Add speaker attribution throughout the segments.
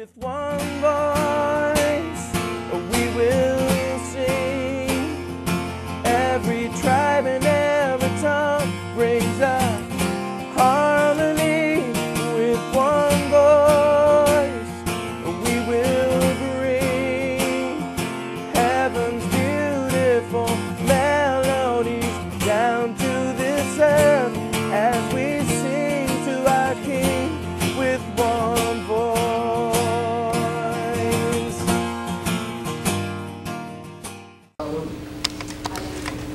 Speaker 1: With one voice we will sing. Every tribe and every tongue brings us harmony. With one voice we will bring heaven's beautiful melodies down to this earth as we sing to our King with one voice.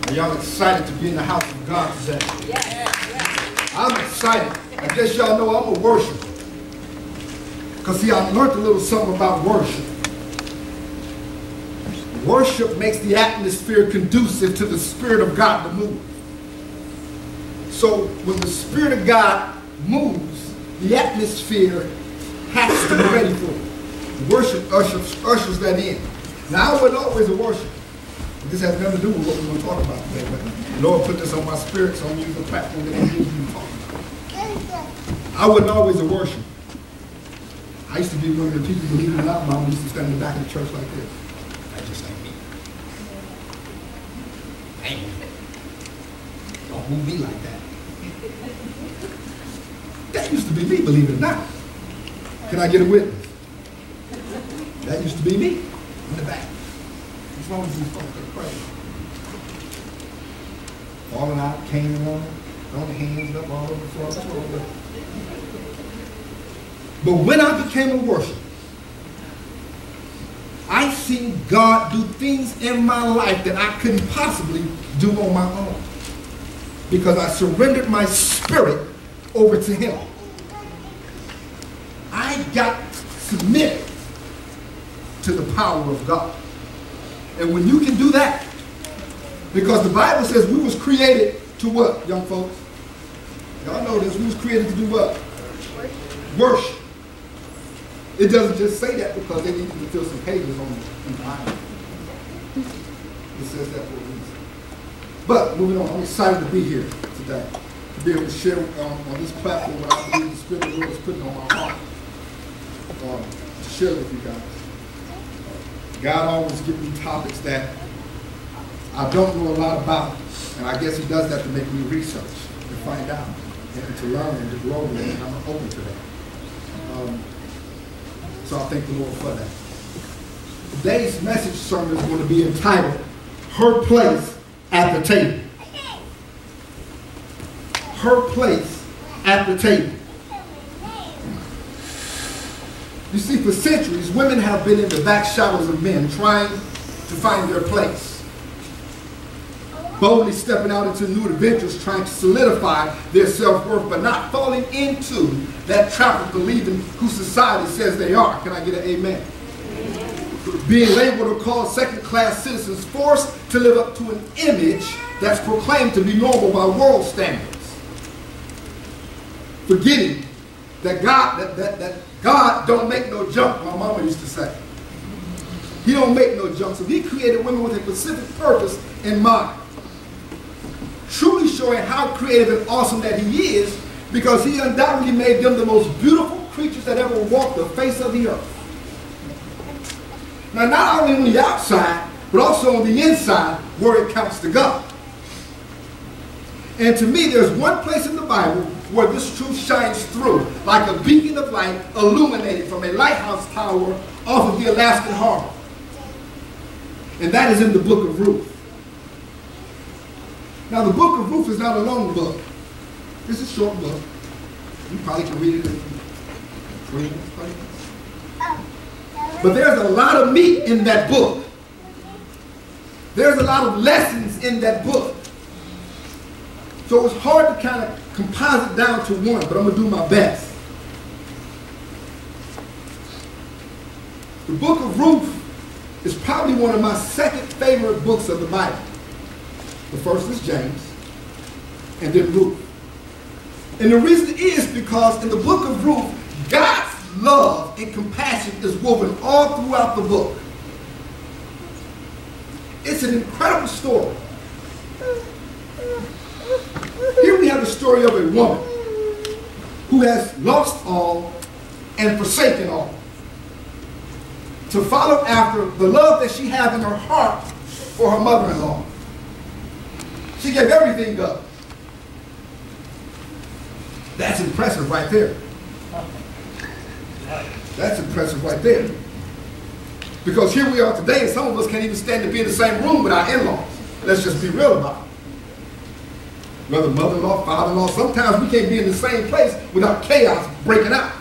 Speaker 2: Are y'all excited to be in the house of God today?
Speaker 3: Yes.
Speaker 2: I'm excited. I guess y'all know I'm a worshiper. Because see, I learned a little something about worship. Worship makes the atmosphere conducive to the Spirit of God to move. So when the Spirit of God moves, the atmosphere has to be ready for it. Worship ushers that in. Now, I wasn't always a worshiper. This has nothing to do with what we're going to talk about today. But the Lord put this on my spirit, so I'm using the platform that He's using to talk about. I wasn't always a worshiper. I used to be one of the people, believe it or not, Mom used to stand in the back of the church like this. That just ain't me. Ain't me. Don't move me like that. That used to be me, believe it or not. Can I get a witness? That used to be me in the back. As long as you fucking pray. Falling out, caning on, throwing the hands up all over the floor. That's what I do. But when I became a worshiper, I seen God do things in my life that I couldn't possibly do on my own. Because I surrendered my spirit over to Him. I got submitted to the power of God. And when you can do that, because the Bible says we was created to what, young folks? Y'all know this. We was created to do what? Worship. It doesn't just say that because they needed to fill some pages in the Bible. It says that for a reason. But moving on, I'm excited to be here today, to be able to share on this platform what I believe the Spirit of the Lord is putting on my heart to share with you guys. God always gives me topics that I don't know a lot about, and I guess He does that to make me research and find out and to learn and to grow, and I'm open to that. So I thank the Lord for that. Today's message sermon is going to be entitled, Her Place at the Table. Her place at the table. You see, for centuries, women have been in the back shadows of men trying to find their place. Boldly stepping out into new adventures, trying to solidify their self-worth, but not falling into that trap of believing who society says they are. Can I get an amen? Being labeled or called second-class citizens, forced to live up to an image that's proclaimed to be normal by world standards. Forgetting that God don't make no junk, my mama used to say. He don't make no junk. So He created women with a specific purpose in mind. Truly showing how creative and awesome that He is, because He undoubtedly made them the most beautiful creatures that ever walked the face of the earth. Now, not only on the outside, but also on the inside, where it counts to God. And to me, there's one place in the Bible where this truth shines through, like a beacon of light illuminated from a lighthouse tower off of the Alaskan harbor. And that is in the book of Ruth. Now, the book of Ruth is not a long book. It's a short book. You probably can read it in 20 minutes, 30 minutes. But there's a lot of meat in that book. There's a lot of lessons in that book. So it's hard to kind of composite down to one, but I'm going to do my best. The book of Ruth is probably one of my second favorite books of the Bible. The first is James, and then Ruth. And the reason is because in the book of Ruth, God's love and compassion is woven all throughout the book. It's an incredible story. Here we have the story of a woman who has lost all and forsaken all. to follow after the love that she had in her heart for her mother-in-law. She gave everything up. That's impressive right there. That's impressive right there. Because here we are today, and some of us can't even stand to be in the same room with our in-laws. Let's just be real about it. Whether mother-in-law, father-in-law, sometimes we can't be in the same place without chaos breaking out.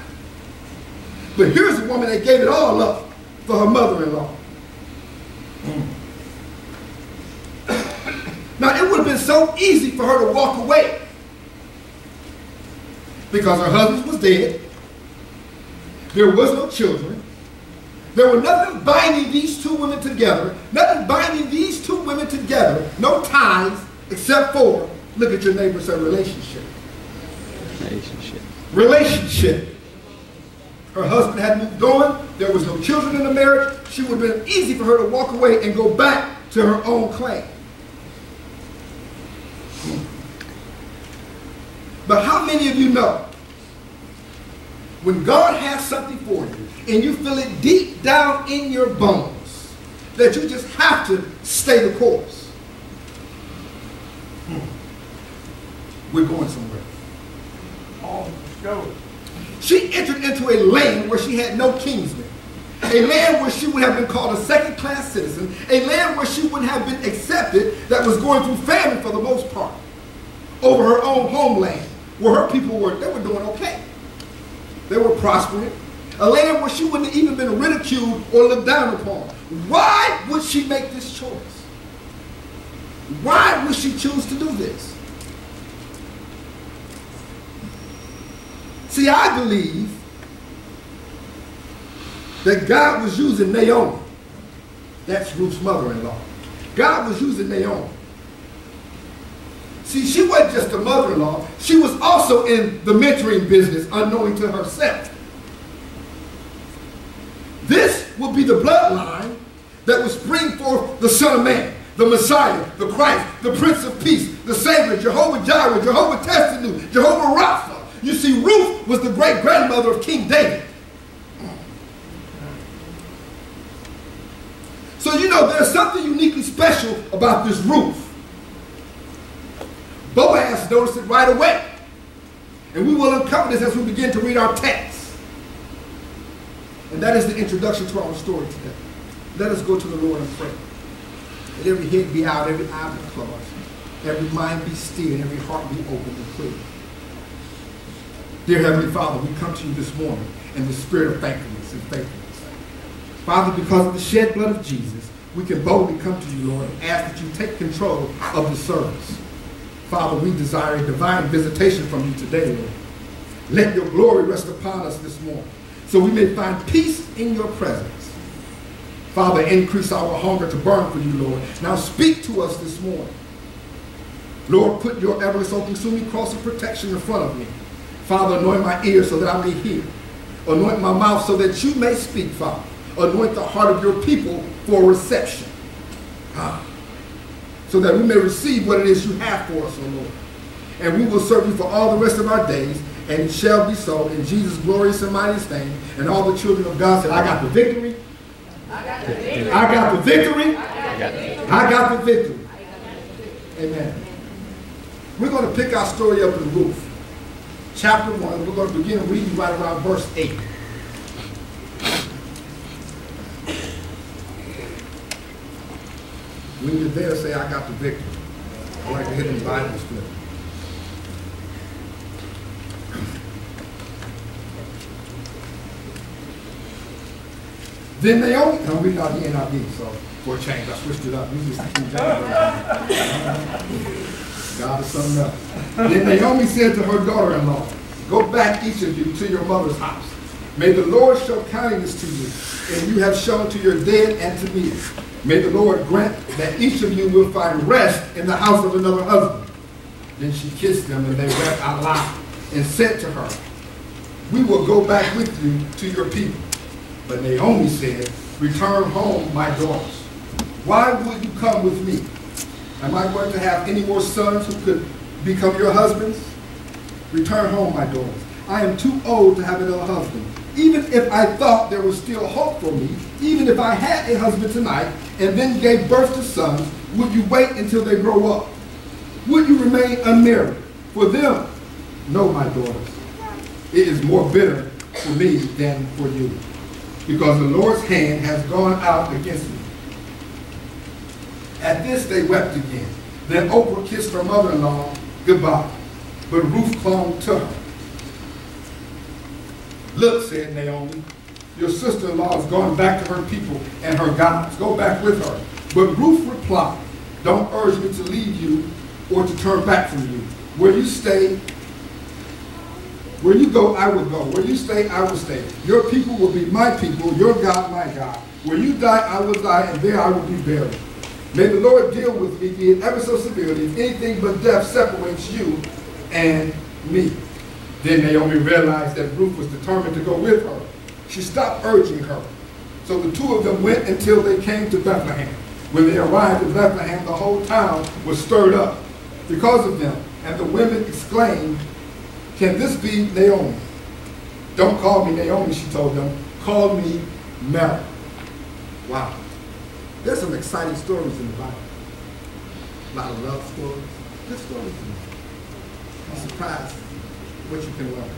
Speaker 2: But here's a woman that gave it all up for her mother-in-law. Now, it would have been so easy for her to walk away because her husband was dead. There was no children. There was nothing binding these two women together. Nothing binding these two women together. No ties except for, look at your neighbor and say, relationship.
Speaker 1: Relationship.
Speaker 2: Relationship. Her husband had moved on. There was no children in the marriage. She would have been easy for her to walk away and go back to her own claim. But how many of you know when God has something for you and you feel it deep down in your bones that you just have to stay the course? We're going somewhere.
Speaker 3: Oh, let's go.
Speaker 2: She entered into a land where she had no kinsman. A land where she would have been called a second-class citizen. A land where she wouldn't have been accepted, that was going through famine for the most part. Over her own homeland, where her people were, they were doing okay. They were prospering. A land where she wouldn't have even been ridiculed or looked down upon. Why would she make this choice? Why would she choose to do this? See, I believe that God was using Naomi. That's Ruth's mother-in-law. God was using Naomi. See, she wasn't just a mother-in-law. She was also in the mentoring business, unknowing to herself. This will be the bloodline that will spring forth the Son of Man, the Messiah, the Christ, the Prince of Peace, the Savior, Jehovah Jireh, Jehovah Tessenu, Jehovah Rapha. You see, Ruth was the great-grandmother of King David. So you know, there's something uniquely special about this Ruth. Boaz noticed it right away. And we will uncover this as we begin to read our text. And that is the introduction to our story today. Let us go to the Lord and pray. Let every head be out, every eye be closed, every mind be still, and every heart be open and clear. Dear Heavenly Father, we come to you this morning in the spirit of thankfulness and faithfulness. Father, because of the shed blood of Jesus, we can boldly come to you, Lord, and ask that you take control of the service. Father, we desire a divine visitation from you today, Lord. Let your glory rest upon us this morning, so we may find peace in your presence. Father, increase our hunger to burn for you, Lord. Now speak to us this morning. Lord, put your ever-so-consuming cross of protection in front of me. Father, anoint my ears so that I may hear. Anoint my mouth so that you may speak, Father. Anoint the heart of your people for reception. So that we may receive what it is you have for us, O Lord. And we will serve you for all the rest of our days, and it shall be so in Jesus' glorious and mighty name. And all the children of God said, I got the victory. I got the victory. I got the victory. I got the victory. Amen. We're going to pick our story up in Ruth. Chapter 1. We're going to begin reading right around verse 8. When you're there, say, I got the victory. I like to hit in Bible script. Then Naomi, I'm reading out the NIV, so for a change, I switched it up. God is something else. Then Naomi said to her daughter-in-law, go back, each of you, to your mother's house. May the Lord show kindness to you, and you have shown to your dead and to me. May the Lord grant that each of you will find rest in the house of another husband. Then she kissed them, and they wept out loud and said to her, we will go back with you to your people. But Naomi said, return home, my daughters. Why would you come with me? Am I going to have any more sons who could become your husbands? Return home, my daughters. I am too old to have another husband, Even if I thought there was still hope for me, even if I had a husband tonight and then gave birth to sons, would you wait until they grow up? Would you remain unmarried? For them, no, my daughters. It is more bitter for me than for you, because the Lord's hand has gone out against me. At this they wept again. Then Oprah kissed her mother-in-law goodbye, but Ruth clung to her. Look, said Naomi, your sister-in-law is going back to her people and her gods. Go back with her. But Ruth replied, don't urge me to leave you or to turn back from you. Where you stay, where you go, I will go. Where you stay, I will stay. Your people will be my people, your God, my God. Where you die, I will die, and there I will be buried. May the Lord deal with me, be it ever so severely, if anything but death separates you and me. Then Naomi realized that Ruth was determined to go with her. She stopped urging her. So the two of them went until they came to Bethlehem. When they arrived in Bethlehem, the whole town was stirred up because of them. And the women exclaimed, can this be Naomi? Don't call me Naomi, she told them. Call me Mary. Wow. There's some exciting stories in the Bible. A lot of love stories. Good stories. I'm surprised what you can learn.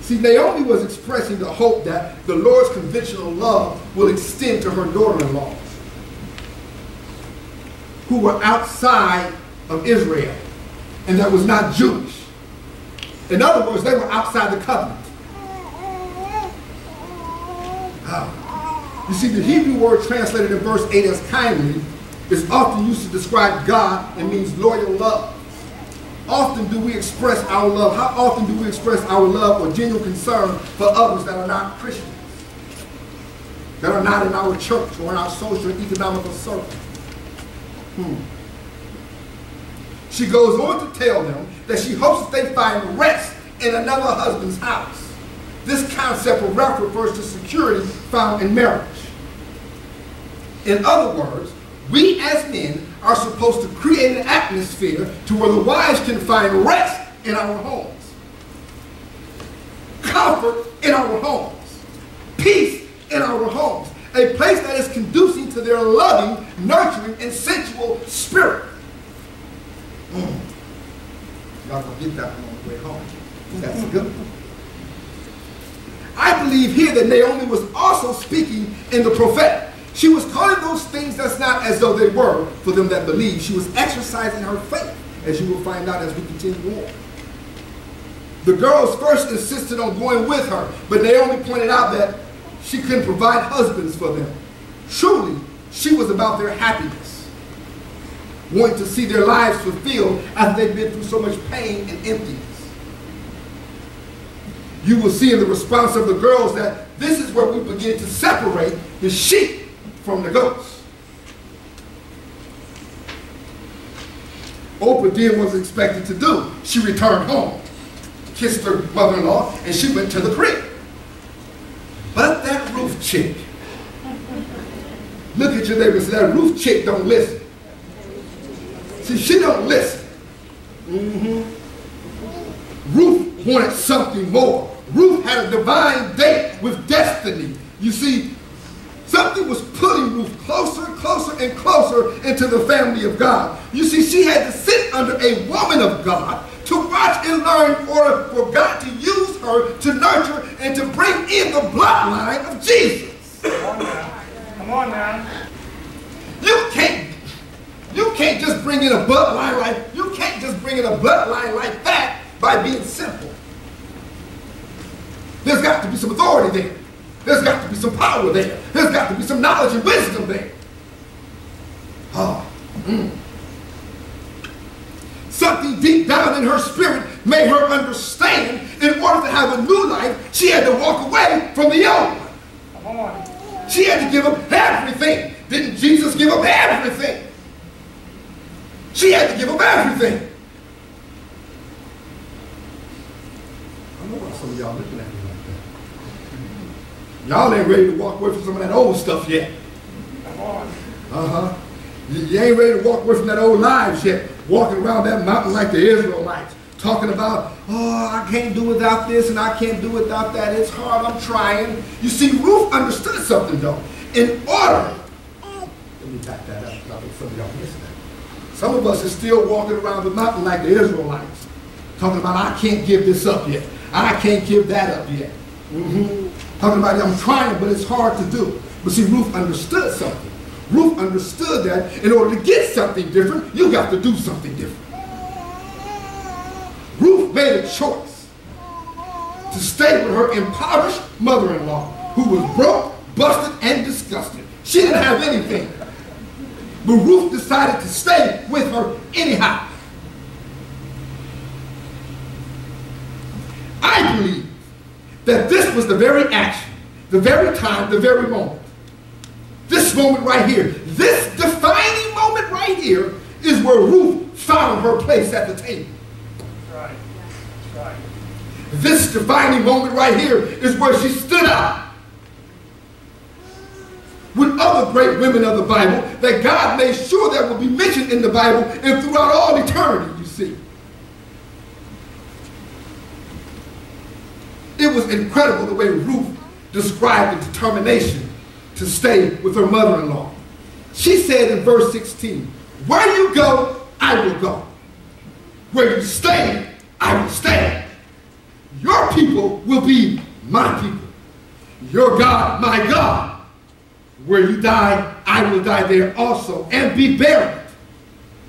Speaker 2: See, Naomi was expressing the hope that the Lord's conventional love will extend to her daughter-in-laws who were outside of Israel and that was not Jewish. In other words, they were outside the covenant. You see, the Hebrew word translated in verse 8 as kindly is often used to describe God and means loyal love. Often do we express our love? How often do we express our love or genuine concern for others that are not Christians? That are not in our church or in our social and economical circle? She goes on to tell them that she hopes that they find rest in another husband's house. This concept of rest refers to security found in marriage. In other words, we as men are supposed to create an atmosphere to where the wives can find rest in our homes, comfort in our homes, peace in our homes, a place that is conducive to their loving, nurturing, and sensual spirit. Y'all gonna get that one on the way home. That's a good one. I believe here that Naomi was also speaking in the prophetic. She was calling those things that's not as though they were for them that believe. She was exercising her faith, as you will find out as we continue on. The girls first insisted on going with her, but Naomi pointed out that she couldn't provide husbands for them. Truly, she was about their happiness, wanting to see their lives fulfilled after they've been through so much pain and emptiness. You will see in the response of the girls that this is where we begin to separate the sheep from the goats. Oprah did what was expected to do. She returned home, kissed her mother-in-law, and she went to the crib. But that Ruth chick, look at your neighbor and say, that Ruth chick don't listen. See, she don't listen. Ruth wanted something more. Ruth had a divine date with destiny. You see, something was pulling Ruth closer, closer, and closer into the family of God. You see, she had to sit under a woman of God to watch and learn in order for God to use her to nurture and to bring in the bloodline of Jesus.
Speaker 3: Come on now. Come on now.
Speaker 2: You can't just bring in a bloodline like that by being simple. There's got to be some authority there. There's got to be some power there. There's got to be some knowledge and wisdom there. Something deep down in her spirit made her understand in order to have a new life, she had to walk away from the old one.
Speaker 3: Come on.
Speaker 2: She had to give up everything. Didn't Jesus give up everything? She had to give up everything. I know why some of y'all looking at me like that. Y'all ain't ready to walk away from some of that old stuff yet.
Speaker 3: Come on.
Speaker 2: You ain't ready to walk away from that old lives yet. Walking around that mountain like the Israelites, talking about, oh, I can't do without this and I can't do without that. It's hard, I'm trying. You see, Ruth understood something though. In order, let me back that up because I think some of y'all missing that. Some of us are still walking around the mountain like the Israelites, talking about, I can't give this up yet. I can't give that up yet. Talking about, I'm trying, but it's hard to do. But see, Ruth understood something. Ruth understood that in order to get something different, you got to do something different. Ruth made a choice to stay with her impoverished mother-in-law, who was broke, busted, and disgusted. She didn't have anything. But Ruth decided to stay with her anyhow. I believe that this was the very action, the very time, the very moment. This moment right here, this defining moment right here is where Ruth found her place at the table.
Speaker 3: That's right. That's right.
Speaker 2: This defining moment right here is where she stood out with other great women of the Bible that God made sure that will be mentioned in the Bible and throughout all eternity, you see. It was incredible the way Ruth described the determination to stay with her mother-in-law. She said in verse 16, where you go, I will go. Where you stay, I will stay. Your people will be my people. Your God, my God. Where you die, I will die there also and be buried.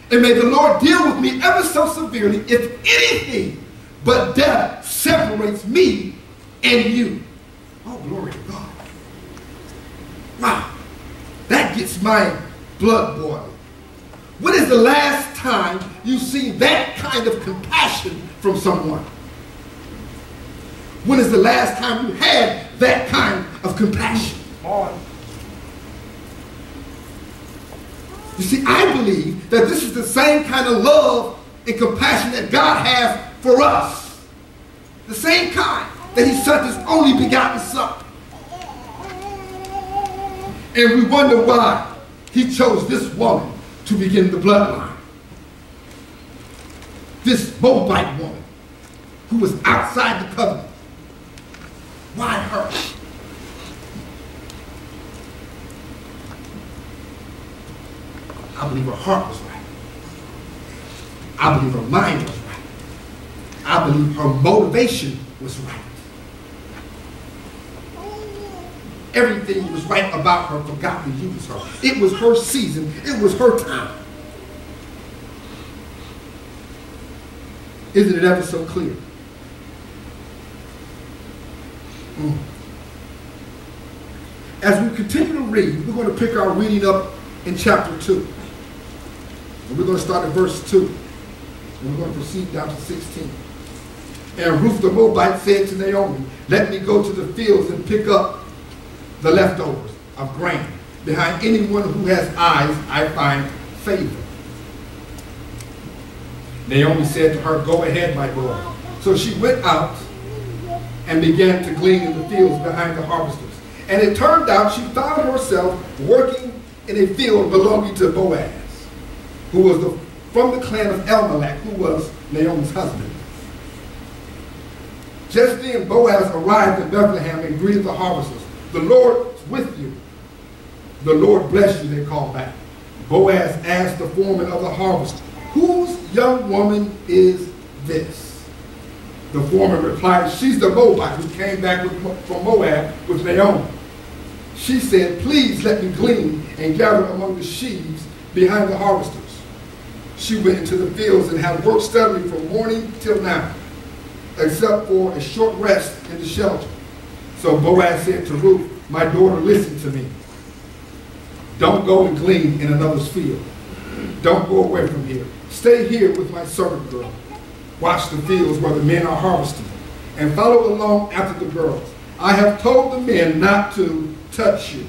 Speaker 2: And may the Lord deal with me ever so severely if anything but death separates me and you. Oh, glory to God. Wow. That gets my blood boiling. When is the last time you've seen that kind of compassion from someone? When is the last time you had that kind of compassion?
Speaker 3: Come on.
Speaker 2: You see, I believe that this is the same kind of love and compassion that God has for us. The same kind that he sent his only begotten Son. And we wonder why he chose this woman to begin the bloodline. This Moabite woman who was outside the covenant. Why her? I believe her heart was right. I believe her mind was right. I believe her motivation was right. Everything was right about her for God to use her. It was her season. It was her time. Isn't it ever so clear? As we continue to read, we're going to pick our reading up in chapter 2. And we're going to start at verse 2. And we're going to proceed down to 16. And Ruth the Moabite said to Naomi, let me go to the fields and pick up the leftovers of grain. Behind anyone who has eyes, I find favor. Naomi said to her, go ahead, my daughter. So she went out and began to glean in the fields behind the harvesters. And it turned out she found herself working in a field belonging to Boaz, who was from the clan of Elimelech, who was Naomi's husband. Just then Boaz arrived in Bethlehem and greeted the harvesters. The Lord is with you. The Lord bless you, they called back. Boaz asked the foreman of the harvest, whose young woman is this? The foreman replied, she's the Moabite who came back from Moab with Naomi. She said, please let me glean and gather among the sheaves behind the harvesters. She went into the fields and had worked steadily from morning till now, except for a short rest in the shelter. So Boaz said to Ruth, my daughter, listen to me. Don't go and glean in another's field. Don't go away from here. Stay here with my servant girl. Watch the fields where the men are harvesting, and follow along after the girls. I have told the men not to touch you.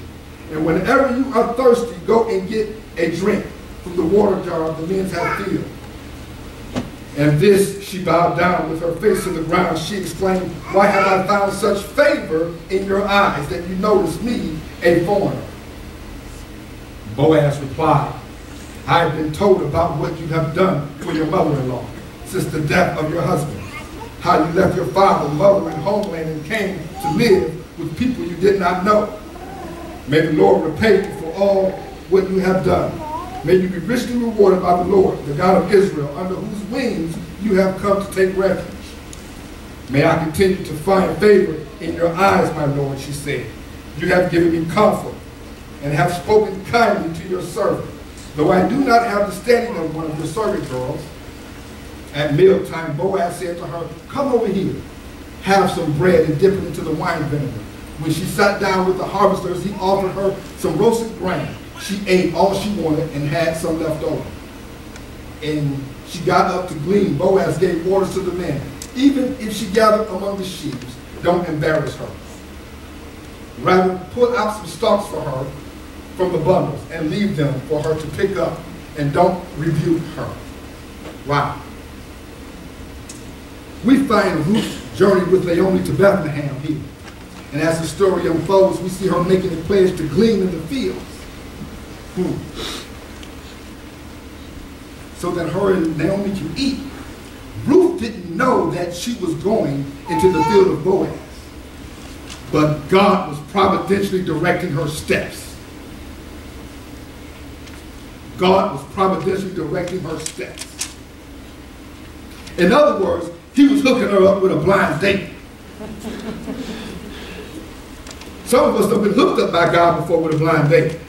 Speaker 2: And whenever you are thirsty, go and get a drink from the water jar the men have filled. And this she bowed down with her face to the ground. She exclaimed, why have I found such favor in your eyes that you notice me, a foreigner? Boaz replied, I have been told about what you have done for your mother-in-law. since the death of your husband, how you left your father, mother, and homeland and came to live with people you did not know. May the Lord repay you for all what you have done. May you be richly rewarded by the Lord, the God of Israel, under whose wings you have come to take refuge. May I continue to find favor in your eyes, my Lord, she said. You have given me comfort and have spoken kindly to your servant. Though I do not have the standing of one of your servant girls, at mealtime Boaz said to her, come over here, have some bread and dip it into the wine vinegar. When she sat down with the harvesters, he offered her some roasted grain. She ate all she wanted and had some left over. And she got up to glean. Boaz gave orders to the men. Even if she gathered among the sheaves, don't embarrass her. Rather, pull out some stalks for her from the bundles and leave them for her to pick up, and don't rebuke her. Wow. We find Ruth's journey with Naomi to Bethlehem here. And as the story unfolds, we see her making a pledge to glean in the fields. So that her and Naomi can eat. Ruth didn't know that she was going into the field of Boaz. But God was providentially directing her steps. God was providentially directing her steps. In other words, he was hooking her up with a blind date. Some of us have been hooked up by God before with a blind date.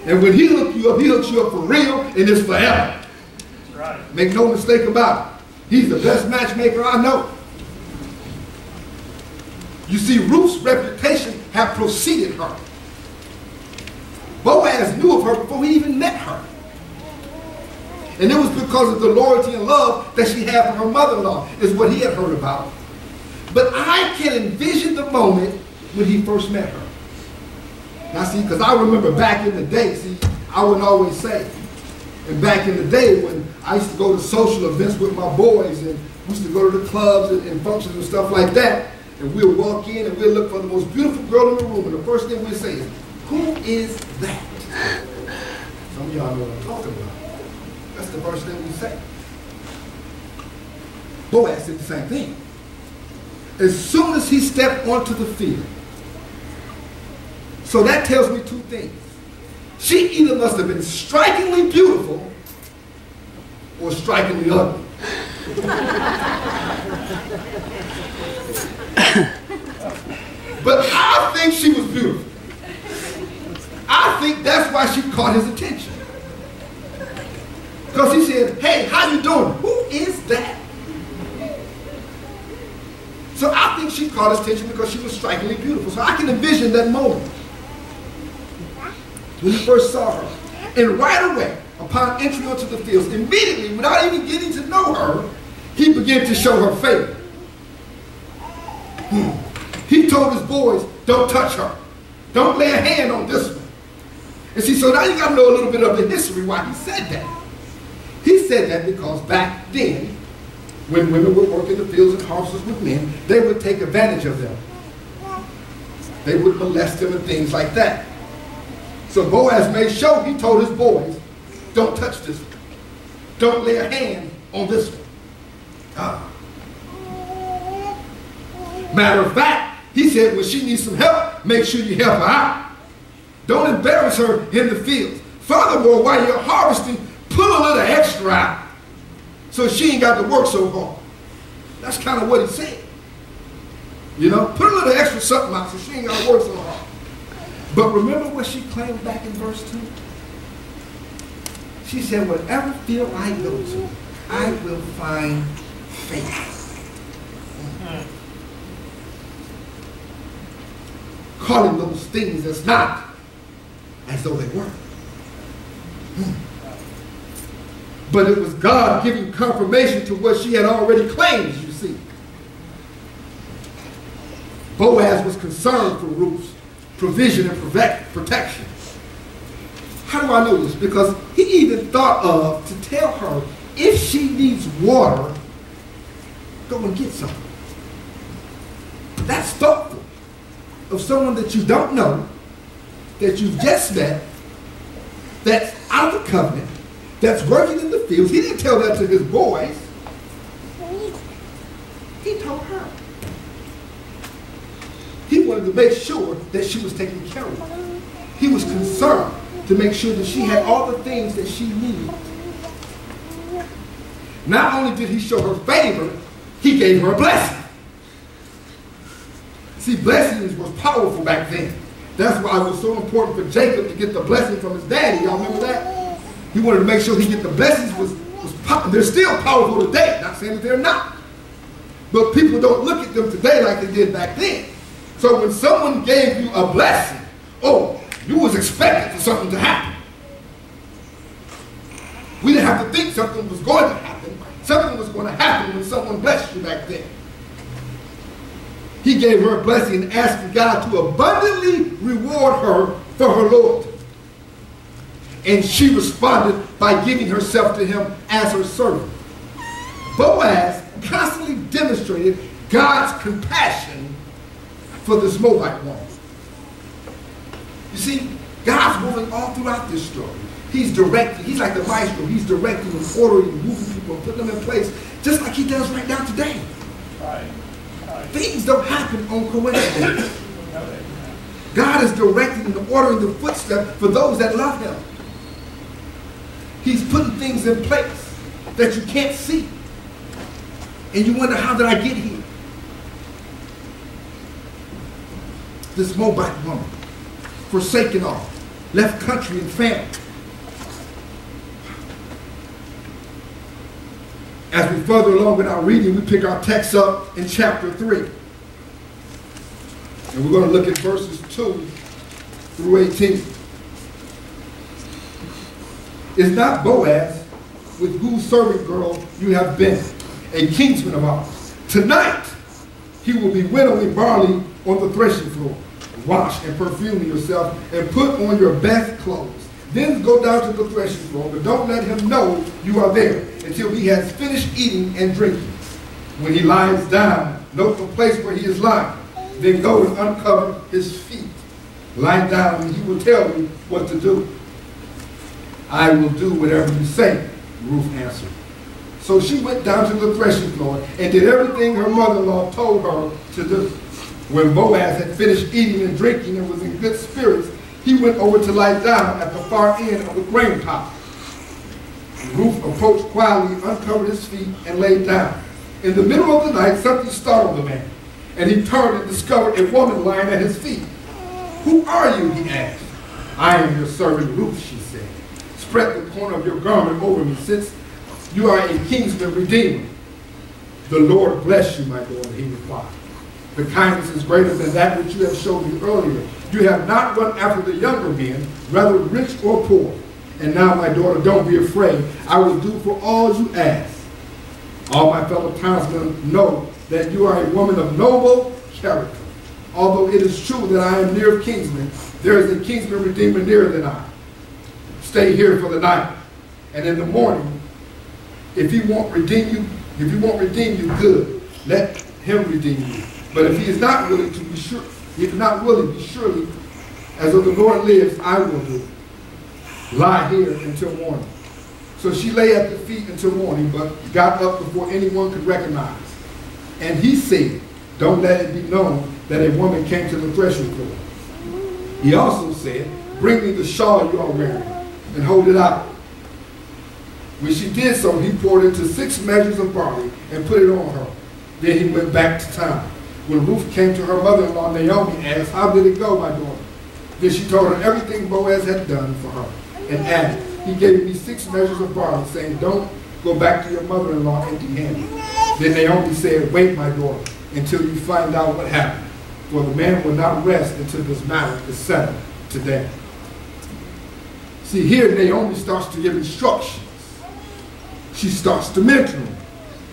Speaker 2: And when he hooks you up for real, and it's forever.
Speaker 3: That's right.
Speaker 2: Make no mistake about it. He's the best matchmaker I know. You see, Ruth's reputation had preceded her. Boaz knew of her before he even met her. And it was because of the loyalty and love that she had for her mother-in-law, is what he had heard about. But I can envision the moment when he first met her. Now see, because I remember back in the day, see, I wouldn't always say. And back in the day when I used to go to social events with my boys, and we used to go to the clubs and functions and stuff like that, and we'll walk in and we'll look for the most beautiful girl in the room, and the first thing we'll say is, who is that? Some of y'all know what I'm talking about. That's the first thing we say. Boaz did the same thing. As soon as he stepped onto the field. So that tells me two things. She either must have been strikingly beautiful or strikingly ugly. But I think she was beautiful. I think that's why she caught his attention. Because he said, hey, how you doing? Who is that? So I think she caught his attention because she was strikingly beautiful. So I can envision that moment when he first saw her. And right away, upon entry onto the fields, immediately, without even getting to know her, he began to show her favor. He told his boys, don't touch her. Don't lay a hand on this one. And see, so now you got to know a little bit of the history why he said that. He said that because back then, when women would work in the fields and harvests with men, they would take advantage of them. They would molest them and things like that. So Boaz made sure he told his boys, don't touch this one. Don't lay a hand on this one. Matter of fact, he said when she needs some help, make sure you help her out. Don't embarrass her in the fields. Furthermore, while you're harvesting, pull a little extra out so she ain't got to work so hard. That's kind of what he said. You know, put a little extra something out so she ain't got to work so hard. But remember what she claimed back in verse 2? She said, whatever field I go to, I will find favor. Calling those things as not as though they were. But it was God giving confirmation to what she had already claimed, you see. Boaz was concerned for Ruth's provision and protection. How do I know this? Because he even thought of to tell her, if she needs water, go and get some. That's thoughtful of someone that you don't know, that you've just met, that's out of the covenant, that's working in the fields. He didn't tell that to his boys. wanted to make sure that she was taken care of. He was concerned to make sure that she had all the things that she needed. Not only did he show her favor, he gave her a blessing. See, blessings was powerful back then. That's why it was so important for Jacob to get the blessing from his daddy. Y'all remember that? He wanted to make sure he get the blessings. They're still powerful today. Not saying that they're not. But people don't look at them today like they did back then. So when someone gave you a blessing, oh, you was expecting for something to happen. We didn't have to think something was going to happen. Something was going to happen when someone blessed you back then. He gave her a blessing, asking God to abundantly reward her for her loyalty. And she responded by giving herself to him as her servant. Boaz constantly demonstrated God's compassion for this Moabite woman. You see, God's moving all throughout this story. He's directing. He's like the maestro. He's directing and ordering and moving people and putting them in place just like he does right now today.
Speaker 3: Right.
Speaker 2: Things don't happen on coincidence. God is directing and ordering the footsteps for those that love him. He's putting things in place that you can't see. And you wonder, how did I get here? This Moabite woman, forsaken all, left country and family. As we further along in our reading, we pick our text up in chapter 3. And we're going to look at verses 2 through 18. Is not Boaz, with whose servant girl you have been, a kinsman of ours? Tonight he will be winnowing barley on the threshing floor. Wash and perfume yourself and put on your best clothes. Then go down to the threshing floor, but don't let him know you are there until he has finished eating and drinking. When he lies down, note the place where he is lying. Then go and uncover his feet. Lie down and he will tell you what to do. I will do whatever you say, Ruth answered. So she went down to the threshing floor and did everything her mother-in-law told her to do. When Boaz had finished eating and drinking and was in good spirits, he went over to lie down at the far end of the grain pile. Ruth approached quietly, uncovered his feet, and laid down. In the middle of the night, something startled the man, and he turned and discovered a woman lying at his feet. Who are you? He asked. I am your servant Ruth, she said. Spread the corner of your garment over me, since you are a kinsman redeemer. The Lord bless you, my daughter, he replied. The kindness is greater than that which you have shown me earlier. You have not run after the younger men, whether rich or poor. And now, my daughter, don't be afraid. I will do for all you ask. All my fellow townsmen know that you are a woman of noble character. Although it is true that I am near kinsman, there is a kinsman redeemer nearer than I. Stay here for the night, and in the morning, if he won't redeem you, good. Let him redeem you. But if he is not willing to be sure, be surely, as though the Lord lives, I will do it. Lie here until morning. So she lay at the feet until morning, but got up before anyone could recognize. And he said, don't let it be known that a woman came to the threshing floor. He also said, bring me the shawl you are wearing and hold it out. When she did so, he poured into 6 measures of barley and put it on her. Then he went back to town. When Ruth came to her mother-in-law, Naomi asked, how did it go, my daughter? Then she told her everything Boaz had done for her and added, he gave me 6 measures of barley, saying, don't go back to your mother-in-law empty-handed. Then Naomi said, wait, my daughter, until you find out what happened, for the man will not rest until this matter is settled today. See, here Naomi starts to give instructions. She starts to mentor him.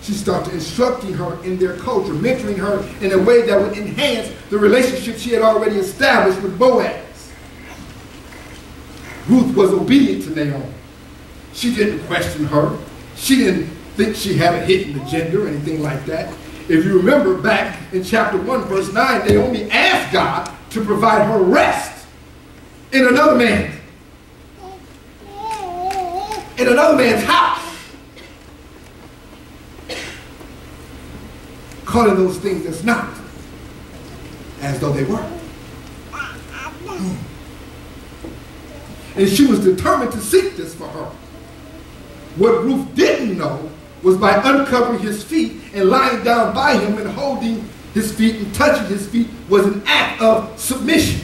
Speaker 2: She starts instructing her in their culture, mentoring her in a way that would enhance the relationship she had already established with Boaz. Ruth was obedient to Naomi. She didn't question her. She didn't think she had a hidden agenda or anything like that. If you remember back in chapter 1, verse 9, Naomi asked God to provide her rest in another man's house. Calling those things that's not as though they were. And she was determined to seek this for her. What Ruth didn't know was by uncovering his feet and lying down by him and holding his feet and touching his feet was an act of submission.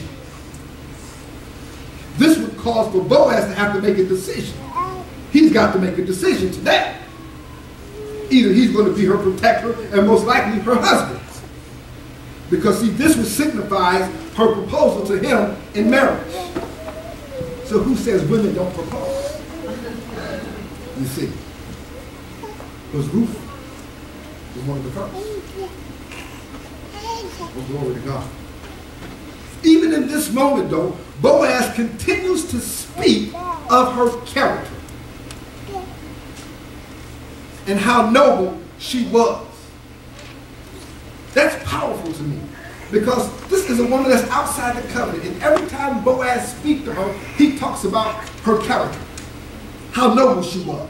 Speaker 2: This would cause for Boaz to have to make a decision. He's got to make a decision today. Either he's going to be her protector and most likely her husband. Because see, this would signify her proposal to him in marriage. So who says women don't propose? You see. Because Ruth was one of the first. Well, glory to God. Even in this moment, though, Boaz continues to speak of her character and how noble she was. That's powerful to me because this is a woman that's outside the covenant, and every time Boaz speaks to her, he talks about her character, how noble she was,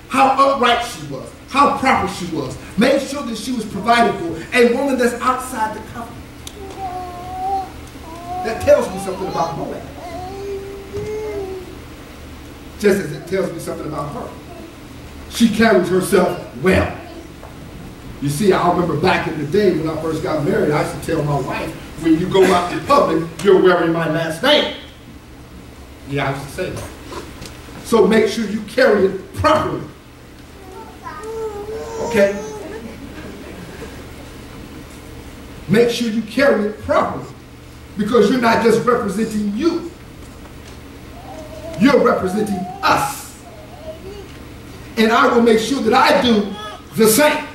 Speaker 2: how upright she was, how proper she was, made sure that she was provided for, a woman that's outside the covenant. That tells me something about Boaz. Just as it tells me something about her. She carries herself well. You see, I remember back in the day when I first got married, I used to tell my wife, when you go out in public, you're wearing my last name. Yeah, I used to say that. So make sure you carry it properly. Okay? Make sure you carry it properly. Because you're not just representing you. You're representing us. And I will make sure that I do the same.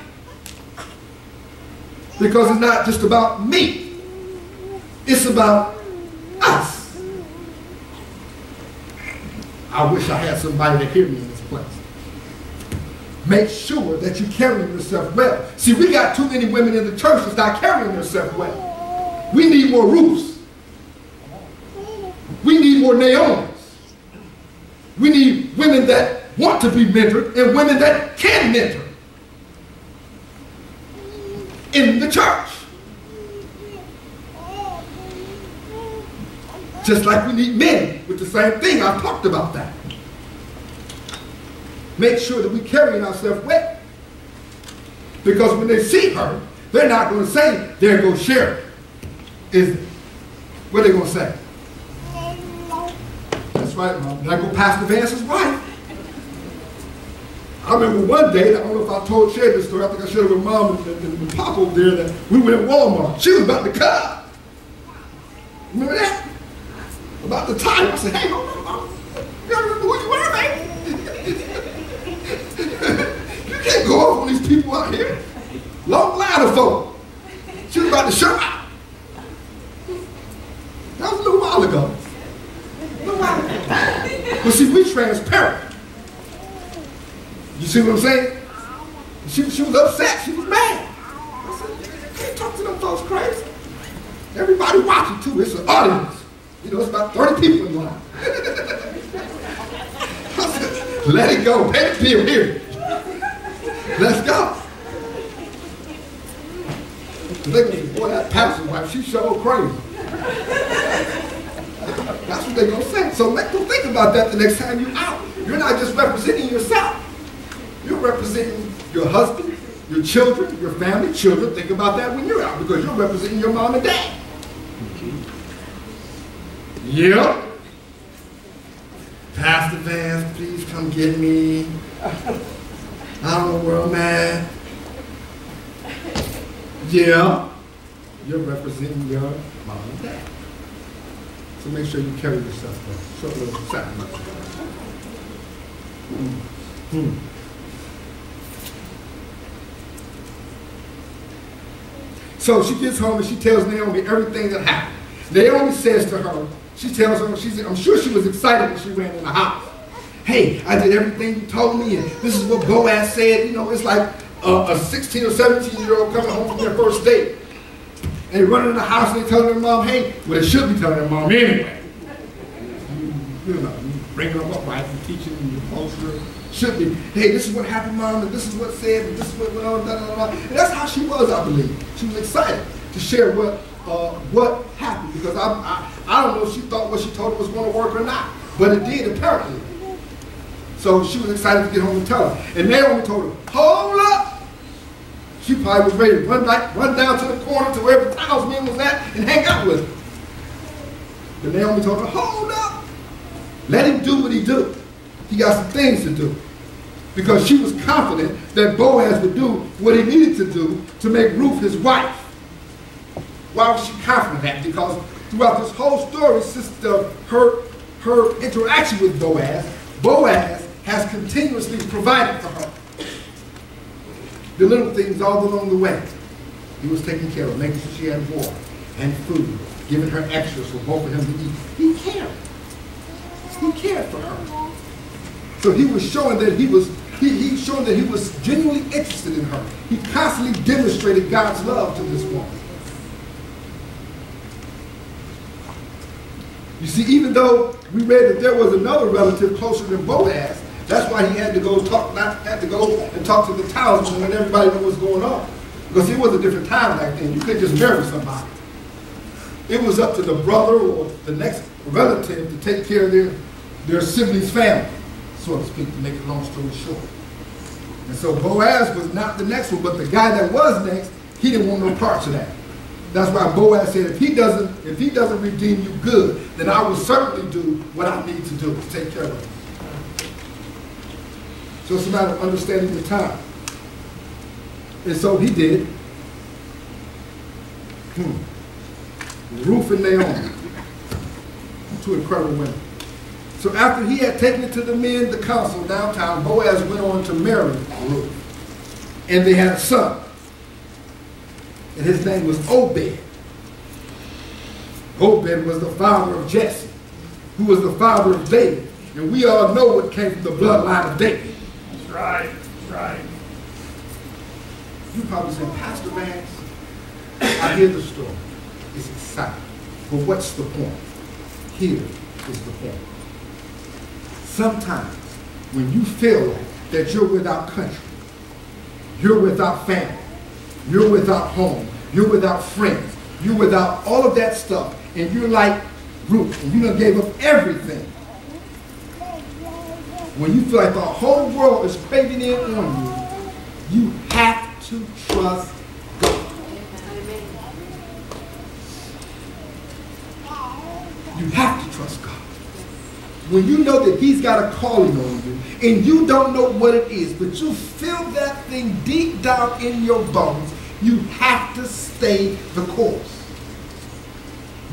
Speaker 2: Because it's not just about me. It's about us. I wish I had somebody to hear me in this place. Make sure that you carry yourself well. See, we got too many women in the church that's not carrying themselves well. We need more Ruths. We need more Naomis. We need women that want to be mentored and women that can mentor in the church. Just like we need men with the same thing. I've talked about that. Make sure that we carry ourselves well. Because when they see her, they're not going to say, there goes Sherry. Is it? What are they going to say? That's right, Mom. There go Pastor Vance's wife. I remember one day, I don't know if I told Sherry this story, I think I shared it with Mom and Pop over there, that we went to Walmart. She was about to cut. Remember that? About the time. I said, hey, Mom, you gotta remember who you were, man. You can't go off on these people out here. Long line of folk. She was about to show out. That was a little while ago. But see, we're transparent. You see what I'm saying? She was upset. She was mad. I said, you can't talk to them folks crazy. Everybody watching too. It's an audience. You know, it's about 30 people in line. I said, let it go. Pay the bill here. Let's go. They go, boy, that pastor's wife, she's so crazy. That's what they're going to say. So let them think about that the next time you're out. You're not just representing yourself. You're representing your husband, your children, your family. Children, think about that when you're out because you're representing your mom and dad. Yep. Pastor Vance, please come get me. I don't know where I'm at. Yeah. You're representing your mom and dad. So make sure you carry yourself well. Show a little sacrifice. So she gets home and she tells Naomi everything that happened. Naomi says to her, she tells her, I'm sure she was excited when she ran in the house. Hey, I did everything you told me, and this is what Boaz said. You know, it's like a 16 or 17-year-old coming home from their first date. And they run in the house and they tell their mom, hey, well, they should be telling their mom anyway. You know, you bring them up right and teaching them, you post her. Should be, hey, this is what happened, Mom, and this is what said, and this is what went on, da, da, da, da. And that's how she was, I believe. She was excited to share what happened, because I don't know if she thought what she told her was going to work or not. But it did, apparently. So she was excited to get home and tell her. And Naomi told her, hold up. She probably was ready to run down to the corner to where the townsman was at and hang out with him. But Naomi told her, hold up. Let him do what he do. He got some things to do. Because she was confident that Boaz would do what he needed to do to make Ruth his wife. Why was she confident of that? Because throughout this whole story, since her interaction with Boaz, Boaz has continuously provided for her. The little things all along the way. He was taking care of, making sure she had water and food, giving her extras for both of them to eat. He cared. He cared for her. So he was showing that he's showing that he was genuinely interested in her. He constantly demonstrated God's love to this woman. You see, even though we read that there was another relative closer than Boaz, that's why he had to go and talk to the townsmen and everybody knew what's going on. Because it was a different time back then. You couldn't just marry somebody. It was up to the brother or the next relative to take care of their sibling's family, so to speak, to make a long story short. And so Boaz was not the next one, but the guy that was next, he didn't want no parts of that. That's why Boaz said, if he doesn't redeem you good, then I will certainly do what I need to do to take care of you. So it's a matter of understanding the time. And so he did. Ruth and Naomi, two incredible women. So after he had taken it to the men, the council downtown, Boaz went on to marry Ruth. And they had a son. And his name was Obed. Obed was the father of Jesse, who was the father of David. And we all know what came from the bloodline of David.
Speaker 3: That's right. That's right.
Speaker 2: You probably said, Pastor Vance, I hear the story. It's exciting. But what's the point? Here is the point. Sometimes when you feel like that you're without country, you're without family, you're without home, you're without friends, you're without all of that stuff, and you're like Ruth, and you done gave up everything. When you feel like the whole world is craving in on you, you have to trust God. You have to trust God. When you know that he's got a calling on you, and you don't know what it is, but you feel that thing deep down in your bones, you have to stay the course.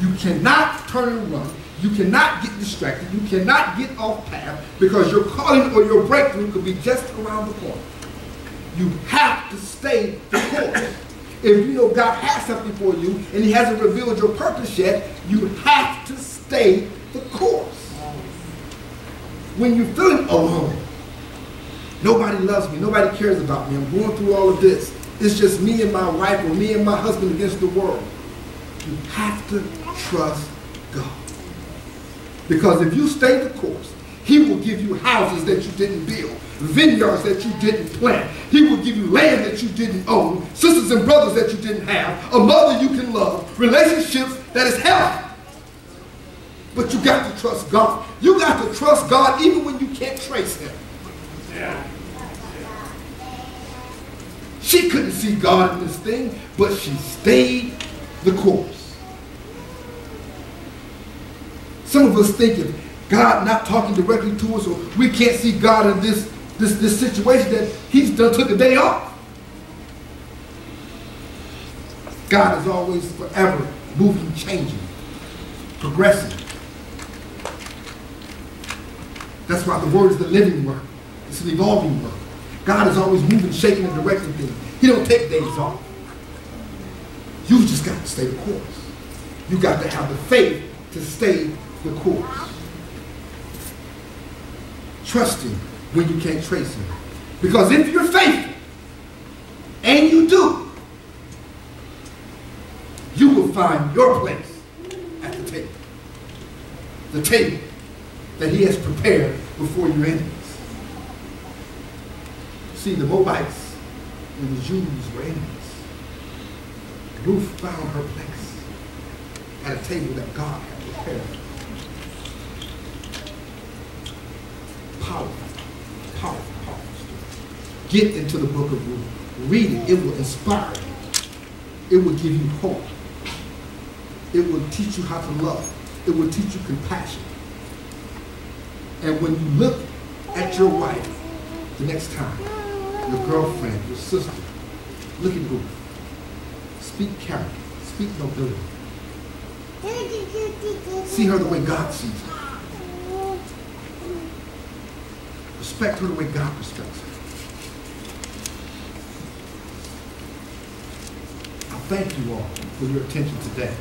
Speaker 2: You cannot turn and run. You cannot get distracted. You cannot get off path, because your calling or your breakthrough could be just around the corner. You have to stay the course. If you know God has something for you and he hasn't revealed your purpose yet, you have to stay the course. When you're feeling alone, nobody loves me, nobody cares about me, I'm going through all of this, it's just me and my wife or me and my husband against the world, you have to trust God. Because if you stay the course, he will give you houses that you didn't build, vineyards that you didn't plant. He will give you land that you didn't own, sisters and brothers that you didn't have, a mother you can love, relationships that is healthy. But you got to trust God. You got to trust God even when you can't trace him.
Speaker 3: Yeah.
Speaker 2: She couldn't see God in this thing, but she stayed the course. Some of us think if God not talking directly to us, or we can't see God in this situation, that he's done took a day off. God is always forever moving, changing, progressing. That's why the word is the living word. It's an evolving word. God is always moving, shaking, and directing things. He don't take days off. You just got to stay the course. You got to have the faith to stay the course. Trust him when you can't trace him. Because if you're faithful, and you do, you will find your place at the table. The table that he has prepared before your enemies. See, the Moabites and the Jews were enemies. Ruth found her place at a table that God had prepared. Powerful, powerful, powerful story. Get into the book of Ruth. Read it. It will inspire you. It will give you hope. It will teach you how to love. It will teach you compassion. And when you look at your wife the next time, your girlfriend, your sister, look at Ruth. Speak character. Speak nobility. See her the way God sees her. Respect her the way God respects her. I thank you all for your attention today.